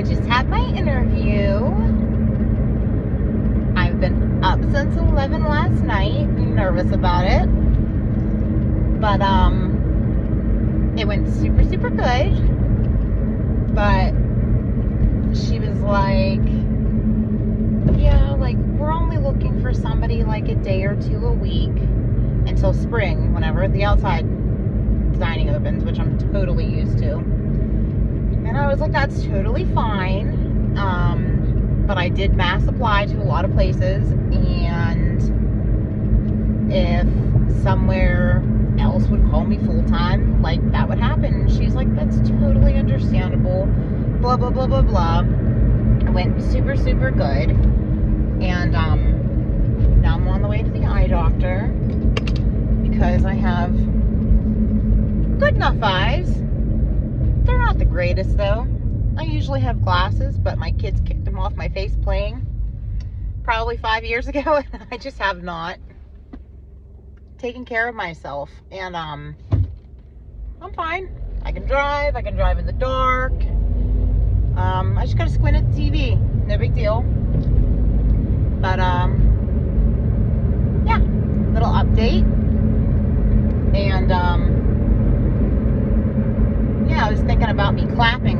I just had my interview. I've been up since 11 last night. Nervous about it. But, it went super, super good. But she was like, yeah, like, we're only looking for somebody like a day or two a week until spring, whenever the outside dining opens, which I'm totally used to. And I was like, that's totally fine. But I did mass apply to a lot of places, and if somewhere else would call me full-time, like, that would happen. And she's like, that's totally understandable, blah, blah, blah, blah, blah. It went super, super good. And now I'm on the way to the eye doctor because I have good enough eyes. They're not the greatest, though. I usually have glasses, but my kids kicked them off my face playing probably 5 years ago, and I just have not taken care of myself. And I'm fine. I can drive in the dark. I just gotta squint at the TV. No big deal. But yeah, little update. And yeah, I was thinking about me clapping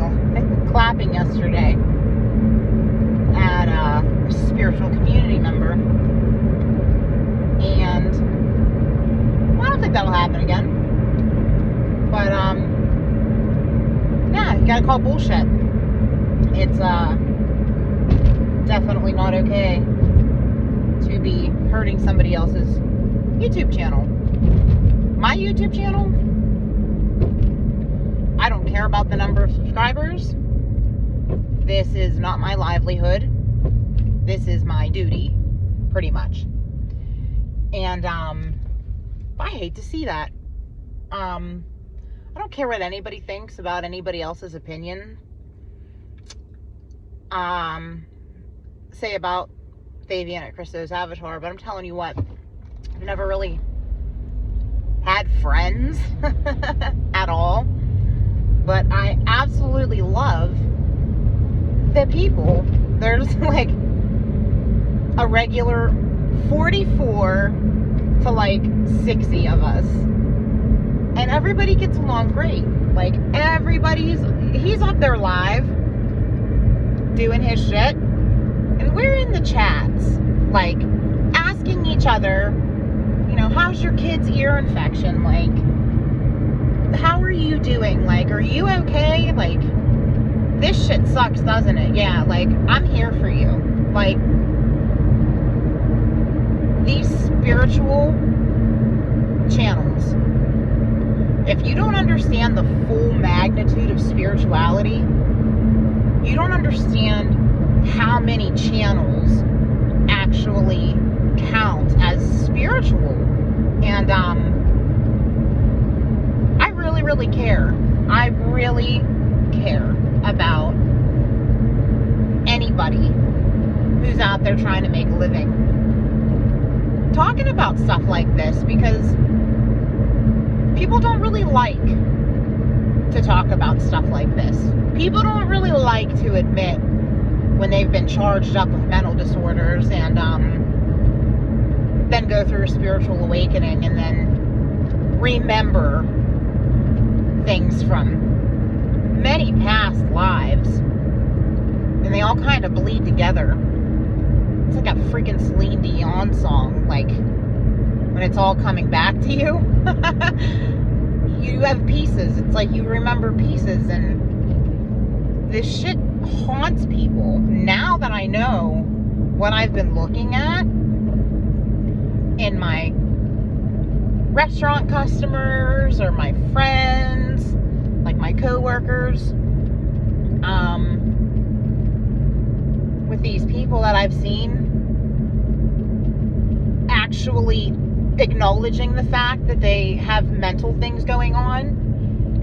yesterday at a spiritual community member, and I don't think that'll happen again. But yeah, you gotta call bullshit. It's definitely not okay to be hurting somebody else's YouTube channel. My YouTube channel, I don't care about the number of subscribers. This is not my livelihood. This is my duty, pretty much. And I hate to see that. I don't care what anybody thinks about anybody else's opinion. Say about Fabian at Christo's Avatar, but I'm telling you what, I've never really had friends at all, but I absolutely love the people. There's like a regular 44 to like 60 of us, and everybody gets along great. Like, he's up there live doing his shit, and we're in the chats, like, asking each other, you know, how's your kid's ear infection? Like, how are you doing? Like, are you okay? Like, this shit sucks, doesn't it? Yeah, like, I'm here for you. Like, these spiritual channels, if you don't understand the full magnitude of spirituality, you don't understand how many channels actually count as spiritual. And I really, really care. I really care about anybody who's out there trying to make a living talking about stuff like this, because people don't really like to talk about stuff like this. People don't really like to admit when they've been charged up with mental disorders, and then go through a spiritual awakening, and then remember things from many past lives, and they all kind of bleed together. It's like a freaking Celine Dion song, like, when it's all coming back to you. You have pieces. It's like you remember pieces, and this shit haunts people. Now that I know what I've been looking at in my restaurant customers or my friends, like my coworkers, with these people that I've seen actually acknowledging the fact that they have mental things going on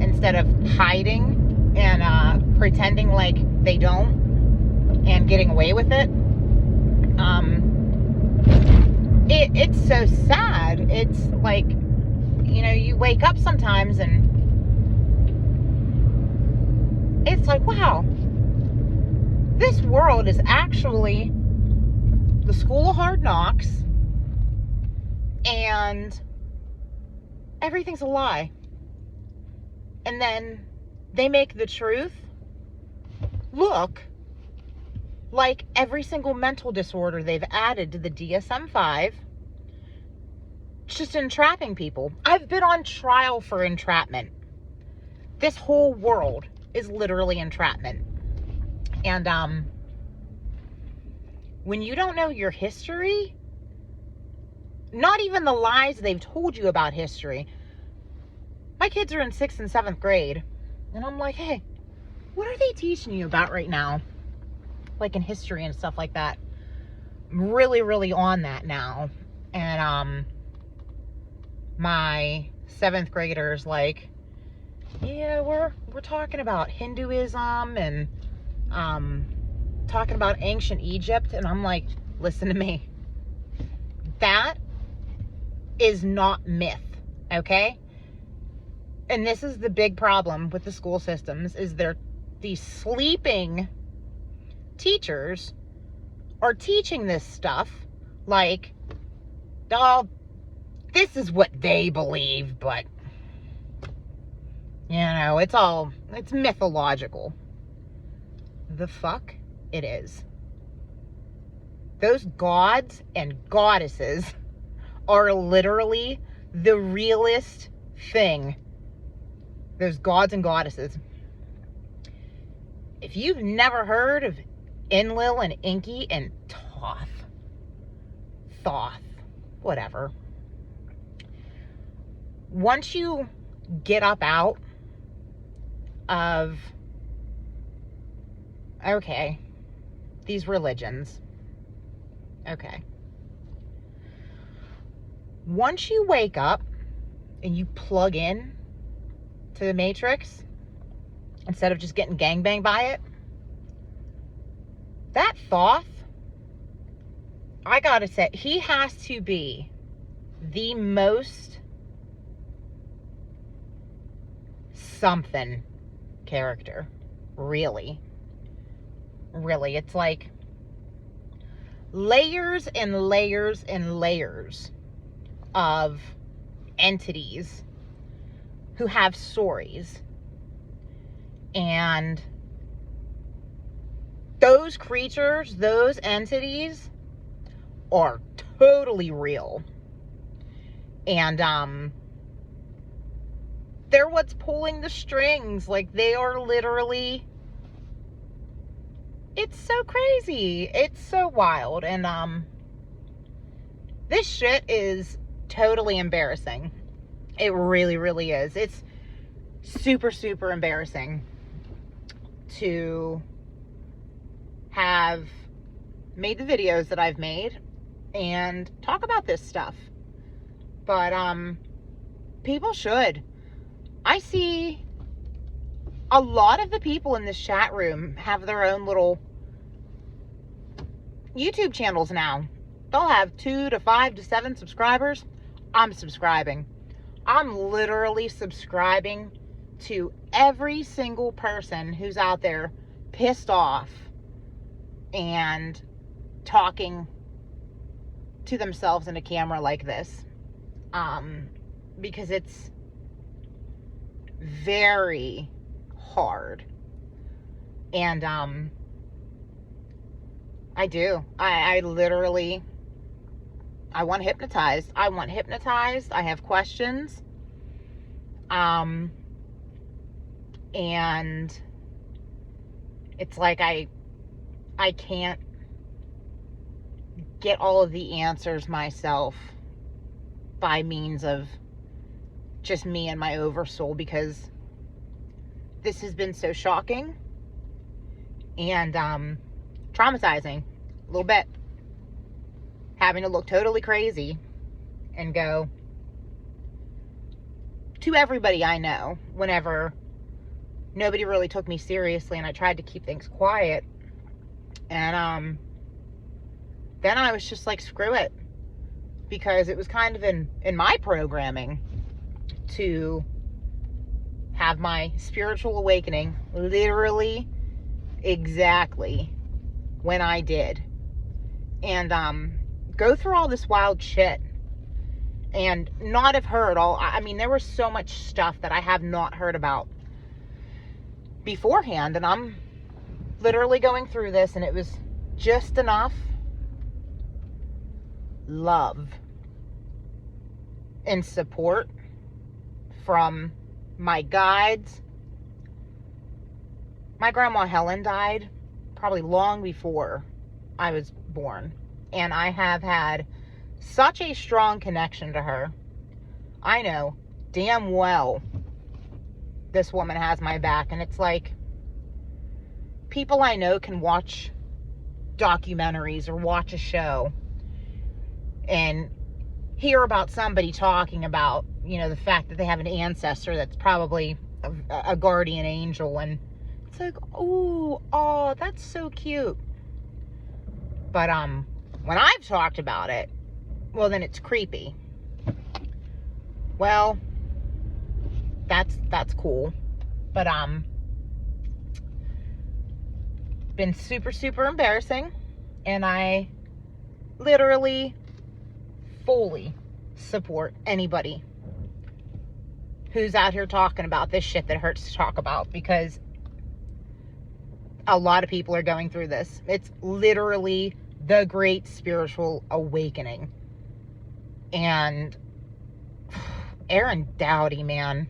instead of hiding and pretending like they don't and getting away with it. It's so sad. It's like, you know, you wake up sometimes and it's like, wow, This world is actually the school of hard knocks, and everything's a lie. And then they make the truth look like every single mental disorder they've added to the DSM-5, just entrapping people. I've been on trial for entrapment. This whole world is literally entrapment. And when you don't know your history, not even the lies they've told you about history. My kids are in 6th and 7th grade, and I'm like, hey, what are they teaching you about right now? Like in history and stuff like that. I'm really, really on that now. And my 7th grader's like, yeah, we're talking about Hinduism and talking about ancient Egypt. And I'm like, listen to me. That is not myth, okay? And this is the big problem with the school systems, is these sleeping teachers are teaching this stuff like, oh, this is what they believe, but you know, it's mythological. The fuck it is. Those gods and goddesses are literally the realest thing. Those gods and goddesses. If you've never heard of Enlil and Enki and Thoth, whatever. Once you get up out of, okay, these religions, okay. Once you wake up and you plug in to the Matrix, instead of just getting gangbanged by it, that Thoth, I gotta say, he has to be the most something character. Really. Really. It's like layers and layers and layers of entities who have stories. And those creatures, those entities are totally real. And they're what's pulling the strings. Like, they are literally, it's so crazy. It's so wild. And this shit is totally embarrassing. It really, really is. It's super, super embarrassing to have made the videos that I've made and talk about this stuff. But people should. I see a lot of the people in this chat room have their own little YouTube channels now. They'll have 2 to 5 to 7 subscribers. I'm subscribing. I'm literally subscribing to every single person who's out there pissed off and talking to themselves in a camera like this. Because it's very hard. And I literally, I want hypnotized. I have questions. And it's like I can't get all of the answers myself by means of just me and my oversoul, because this has been so shocking and traumatizing a little bit. Having to look totally crazy and go to everybody I know whenever nobody really took me seriously and I tried to keep things quiet. And then I was just like, screw it, because it was kind of in my programming to have my spiritual awakening literally exactly when I did. And go through all this wild shit. And not have heard all... I mean, there was so much stuff that I have not heard about beforehand. And I'm literally going through this, and it was just enough love and support from my guides. My grandma Helen died probably long before I was born, and I have had such a strong connection to her. I know damn well this woman has my back, and it's like people I know can watch documentaries or watch a show and hear about somebody talking about, you know, the fact that they have an ancestor that's probably a guardian angel, and it's like, oh, that's so cute. But when I've talked about it, well, then it's creepy. Well, that's cool. But been super, super embarrassing, and I literally fully support anybody who's out here talking about this shit that hurts to talk about, because a lot of people are going through this. It's literally the great spiritual awakening. And Aaron Doughty, man,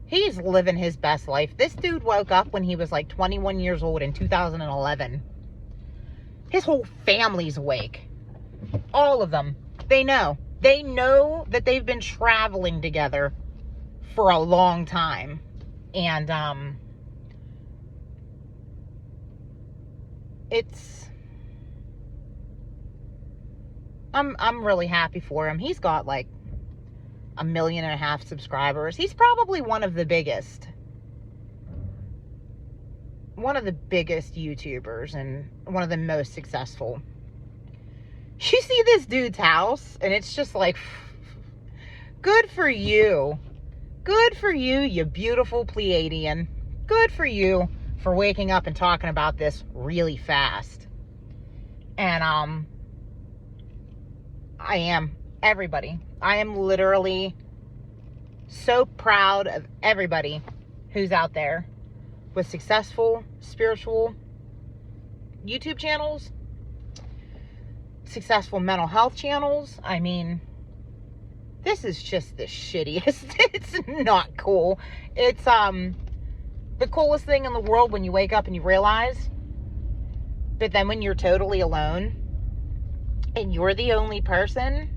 he's living his best life. This dude woke up when he was like 21 years old in 2011. His whole family's awake. All of them. They know that they've been traveling together for a long time. And I'm really happy for him. He's got like 1.5 million subscribers. He's probably one of the biggest YouTubers and one of the most successful. You see this dude's house, and it's just like, good for you. Good for you, you beautiful Pleiadian. Good for you for waking up and talking about this really fast. And I am literally so proud of everybody who's out there with successful spiritual YouTube channels, successful mental health channels. I mean, this is just the shittiest. It's not cool. It's the coolest thing in the world when you wake up and you realize, but then when you're totally alone and you're the only person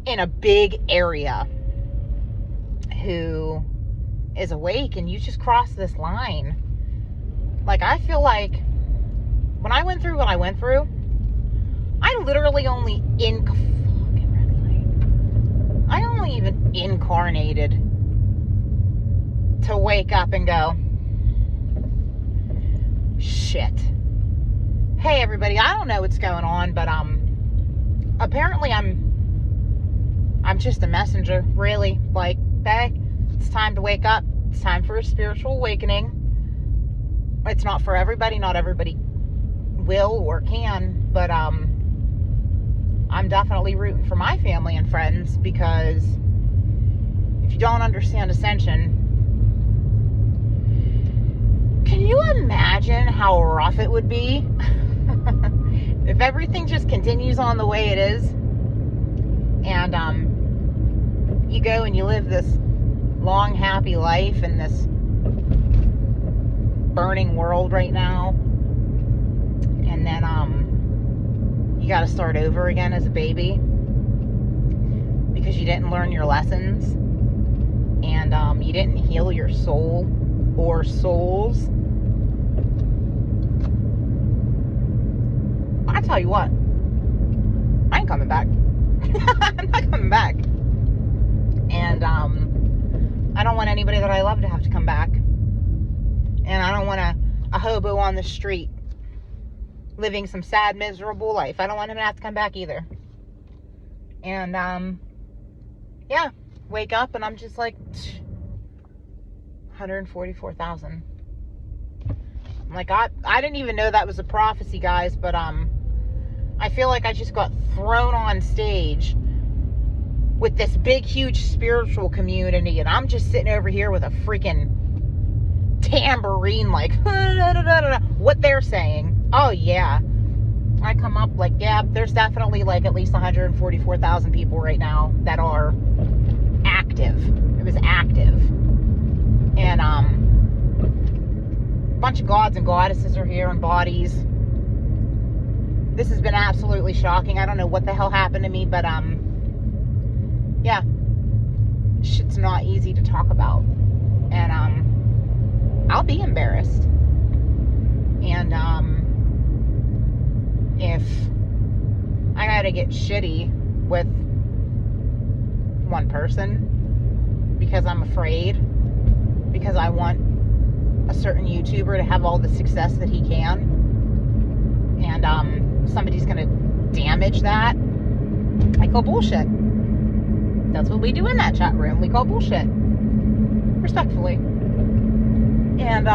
in a big area who is awake, and you just cross this line. Like, I feel like when I went through what I went through, I literally only even incarnated to wake up and go, shit. Hey everybody, I don't know what's going on, but apparently I'm just a messenger, really. Like, hey, it's time to wake up. It's time for a spiritual awakening. It's not for everybody. Not everybody will or can, but I'm definitely rooting for my family and friends, because if you don't understand ascension, can you imagine how rough it would be if everything just continues on the way it is, and you go and you live this long, happy life in this burning world right now, and then you got to start over again as a baby because you didn't learn your lessons, and you didn't heal your soul or souls. I tell you what, I ain't coming back. I'm not coming back. And I don't want anybody that I love to have to come back. And I don't want a hobo on the street living some sad, miserable life. I don't want him to have to come back either. And yeah, wake up and I'm just like, 144,000. Like, I didn't even know that was a prophecy, guys, but I feel like I just got thrown on stage with this big, huge spiritual community, and I'm just sitting over here with a freaking tambourine, like, what they're saying. Oh, yeah. I come up like, yeah, there's definitely like at least 144,000 people right now that are active. It was active. And a bunch of gods and goddesses are here in bodies. This has been absolutely shocking. I don't know what the hell happened to me, but yeah, shit's not easy to talk about. And I'll be embarrassed. And if I gotta get shitty with one person because I'm afraid, because I want a certain YouTuber to have all the success that he can, and somebody's gonna damage that, I call bullshit. That's what we do in that chat room. We call bullshit. Respectfully. And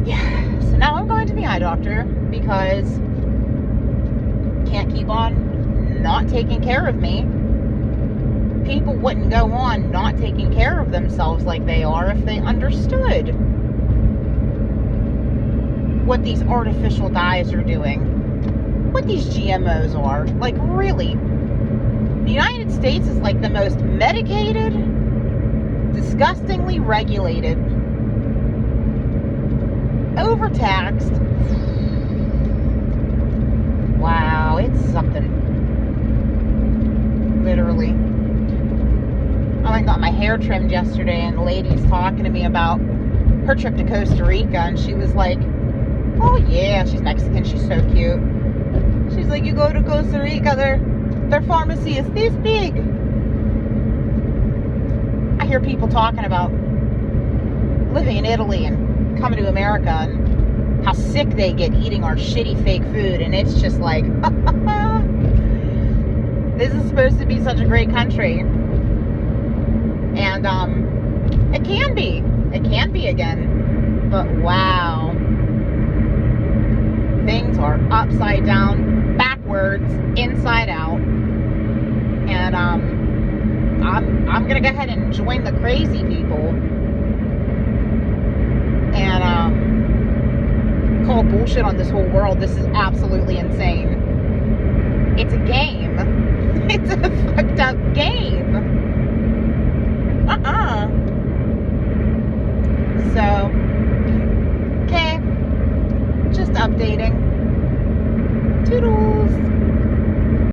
yeah, so now I'm going to the eye doctor because can't keep on not taking care of me. People wouldn't go on not taking care of themselves like they are if they understood what these artificial dyes are doing, what these GMOs are. Like, really, the United States is like the most medicated, disgustingly regulated, overtaxed. Wow, it's something. Literally. I went and got my hair trimmed yesterday, and the lady's talking to me about her trip to Costa Rica, and she was like, oh yeah, she's Mexican, she's so cute. She's like, you go to Costa Rica, their pharmacy is this big. I hear people talking about living in Italy and coming to America and how sick they get eating our shitty fake food, and it's just like, this is supposed to be such a great country. And it can be again, but wow, things are upside down, backwards, inside out. And I'm gonna go ahead and join the crazy people and call bullshit on this whole world. This is absolutely insane. It's a game. It's a fucked up game. So, okay, just updating.